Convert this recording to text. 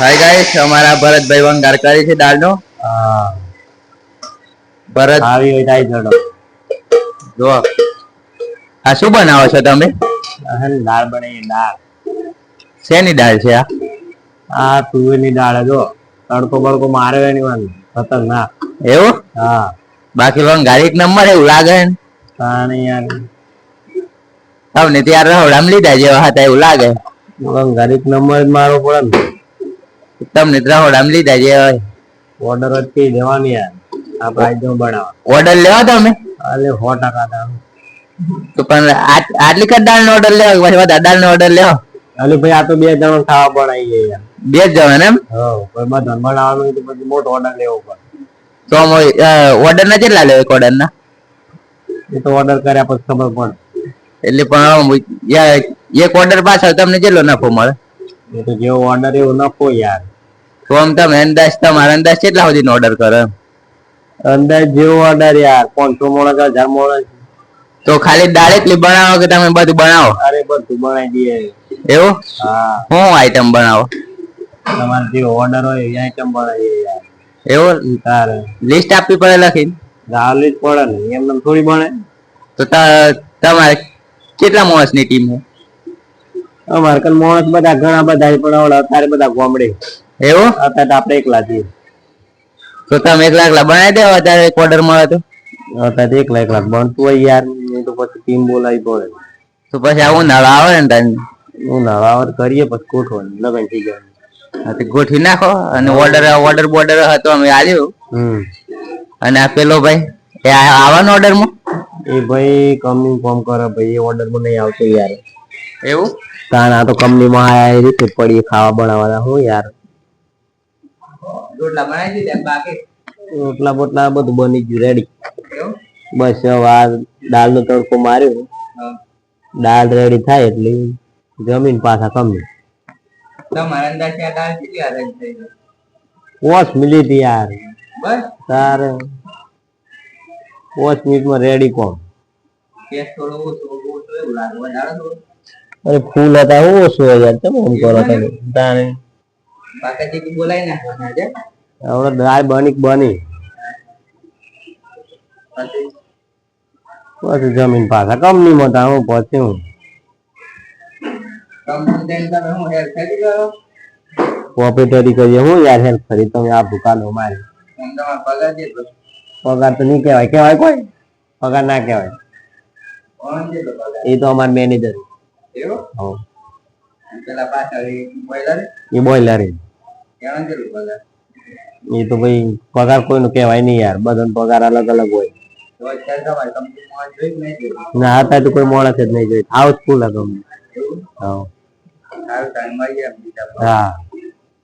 Hi guys, અમારા ભરતભાઈ વંગાર કરે છે દાળનો. ભરત આવી હોય તાઈ જોડો જો આ શું બનાવો છો તમે? દાળ બની દાળ. શેની દાળ છે આ? આ તુવેરની દાળ જો તડકો બડકો મારે એની વાંધી ખતરનાક. એવું? હા. બાકી વંગાર એક નંબર એવું લાગે ને. પાણી યાર તમને ત્યાં રહોડામ લીધા જેવા હતા એવું લાગે. વંગાર એક નંબર જ મારો પડે ને. તમને રહોડામ લીધા જેવા. ઓર્ડર જ કઈ દેવાની યાર આ પ્રાઇસ નો બનાવો. ઓર્ડર લેવા તમે? અલે 100% દાળ. તો પણ આટલી કદ દાળ નો ઓર્ડર લેવો પછી વધારે દાળ નો ઓર્ડર લેવો? અલે ભાઈ આ તો 2 જણો ખાવા બનાવીએ યાર. 2 જણ એમ? હા કોઈ બધા બનાવવાનું તો પછી મોટો ઓર્ડર લેવો પડે. તો ઓર્ડર ના કેટલા લેવો? એક ઓર્ડર ના એ તો ઓર્ડર કર્યા પછી ખબર પડે. એટલે પણ એક ઓર્ડર પાછળ તમને કેટલો નફો મળે? એ તો જેવો ઓર્ડર એવો નફો યાર. તો આમ તમે અંદાજ તમારા અંદાજ કેટલા સુધીનો ઓર્ડર કરો? અંદાજ જેવો ઓર્ડર યાર 500 મોણસ 1000 મોણસ. તો ખાલી દાળ એટલી બનાવો કે તમે બધું બનાવો? અરે બધું બનાવી દઈએ. એવું? હા. શું આઈટમ બનાવો? તમારે જે ઓર્ડર હોય એ આઈટમ બનાવીએ યાર. એવું? તારે લિસ્ટ આપવી પડે લખીને? ગાવલી જ પડે ને એમને થોડી બને. તો તમારે કેટલા માણસની ટીમ છે? અમારે કન માણસ બધા ઘણા બધા પણ અત્યારે બધા ગોમડે. એવું? અત્યારે આપણે એકલા છીએ. તો તમે એકલા બનાવી દેવો અત્યારે એક ઓર્ડર મળે તો? અત્યારે એકલા બનતું હોય યાર એ તો પછી ટીમ બોલાવી પડે. તો પછી આવું ઉનાળો આવે ને તારે ઉનાળો આવે કરીએ પછી ગોઠવણ લગન થઈ જાય. ગોઠવી નાખો અને ઓર્ડર બોર્ડર હતો અમે આવ્યો. અને આ પેલો ભાઈ એ આવવાનો ઓર્ડર માં? એ ભાઈ કંપની ફોર્મ કરે ભાઈ એ ઓર્ડર માં નહીં આવતો યાર. એવું? કારણ આ તો કંપની માં આયા એ રીતે પડી ખાવા બનાવવાના હું યાર. રોટલા બનાવી દીધા બાકી? રોટલા બોટલા બધું બની ગયું રેડી. બસ હવે આ દાળ નો તડકો માર્યો. દાળ રેડી થાય એટલે જમીન પાછા કંપની. તમારા અંદાજ ત્યાં દાળ કેટલી અરેન્જ થઈ ગઈ? 5 મિનિટ યાર. બસ તારે 5 મિનિટમાં રેડી કોણ? કેસ થોડો ઓછો એવું લાગે વધારે થોડું. અરે ફૂલ હતા ઓછો યાર તમે એમ કરો તમે તારે બાકાજી બોલાવી નાખવાના છે. હવે દાળ બની પછી જમીન પાછા કંપનીમાં તા હું પછી હું પ્રોફિટરી કરીએ હું યાર હેલ્પ કરી તમે આ દુકાનો મારી. પગાર તો નહીં કેવાય કોઈ પગાર ના કેવાય. એ તો અમાર મેનેજર. એ બોઈલર એ તો ભાઈ પગાર કોઈનું કેવાય નહીં યાર બધાનો પગાર અલગ અલગ હોય. ના હતા તો કોઈ માણસ જ નહીં જોઈ હાઉસફુલ હતો. હા.